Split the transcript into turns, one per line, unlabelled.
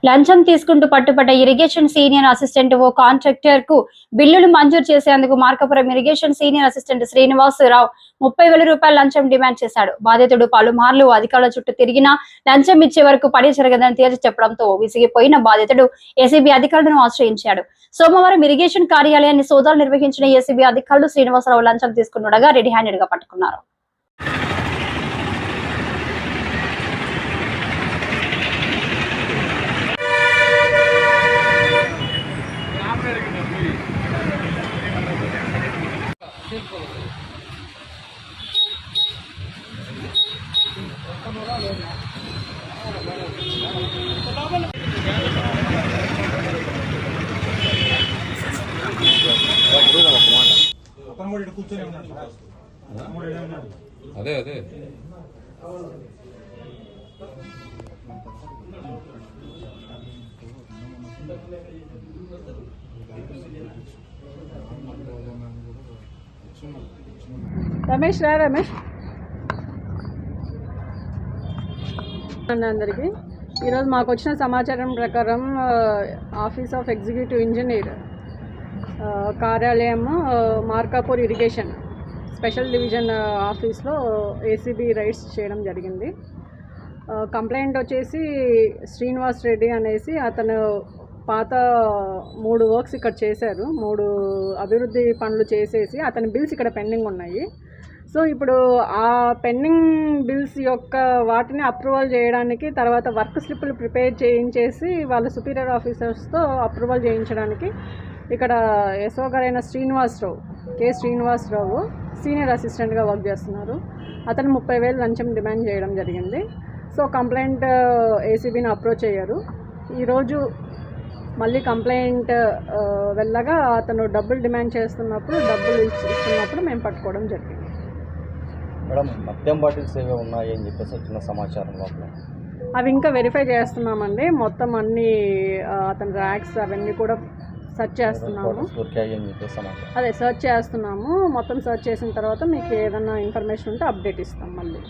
లంచం తీసుకుంటూ పట్టుబడ్డ ఇరిగేషన్ సీనియర్ అసిస్టెంట్ ఓ కాంట్రాక్టర్ కు బిల్లులు మంజూరు చేసేందుకు Markapuram irrigation senior assistant Srinivasarao 30,000 రూపాయల లంచం డిమాండ్ చేశాడు. బాధితుడు పలుమార్లు అధికారుల చుట్టూ తిరిగినా లంచం ఇచ్చే వరకు పని జరగదని తేల్చి చెప్పడంతో విసిగిపోయిన బాధితుడు ఏసీబీ అధికారులను ఆశ్రయించాడు. సోమవారం ఇరిగేషన్ కార్యాలయాన్ని సోదాలు నిర్వహించిన ఏసీబీ అధికారులు శ్రీనివాసరావు లంచం తీసుకున్నగా రెడీ హ్యాండెడ్ గా పట్టుకున్నారు.
అదే అదే
రమేష్ అందరికీ ఈరోజు మాకు వచ్చిన సమాచారం ప్రకారం ఆఫీస్ ఆఫ్ ఎగ్జిక్యూటివ్ ఇంజనీర్ కార్యాలయం మార్కాపూర్ ఇరిగేషన్ స్పెషల్ డివిజన్ ఆఫీస్లో ఏసీబీ రైడ్స్ చేయడం జరిగింది. కంప్లైంట్ వచ్చేసి శ్రీనివాస్ రెడ్డి అనేసి అతను పాత 3 వర్క్స్ ఇక్కడ చేశారు. 3 అభివృద్ధి పనులు చేసేసి అతని బిల్స్ ఇక్కడ పెండింగ్ ఉన్నాయి. సో ఇప్పుడు ఆ పెండింగ్ బిల్స్ యొక్క వాటిని అప్రూవల్ చేయడానికి, తర్వాత వర్క్ స్లిప్పులు ప్రిపేర్ చేయించేసి వాళ్ళ సుపీరియర్ ఆఫీసర్స్తో అప్రూవల్ చేయించడానికి ఇక్కడ ఎస్ఓ గారైన శ్రీనివాసరావు సీనియర్ అసిస్టెంట్గా వర్క్ చేస్తున్నారు. అతను 30,000 లంచం డిమాండ్ చేయడం జరిగింది. సో కంప్లైంట్ ఏసీబీని అప్రోచ్ అయ్యారు. ఈరోజు మళ్ళీ కంప్లైంట్ వెళ్ళగా అతను డబ్బులు డిమాండ్ చేస్తున్నప్పుడు, డబ్బులు ఇస్తున్నప్పుడు మేము పట్టుకోవడం జరిగింది.
మేడం, మద్యం బాటిల్స్ ఏవో ఉన్నాయి అని చెప్పేసి వచ్చిన సమాచారం లోపల
అవి ఇంకా వెరిఫై చేస్తున్నామండి. మొత్తం అన్ని అతని ర్యాక్స్ అవన్నీ కూడా సెర్చ్ చేస్తున్నాము. అదే సెర్చ్ చేస్తున్నాము. మొత్తం సెర్చ్ చేసిన తర్వాత మీకు ఏదైనా ఇన్ఫర్మేషన్ ఉంటే అప్డేట్ ఇస్తాం మళ్ళీ.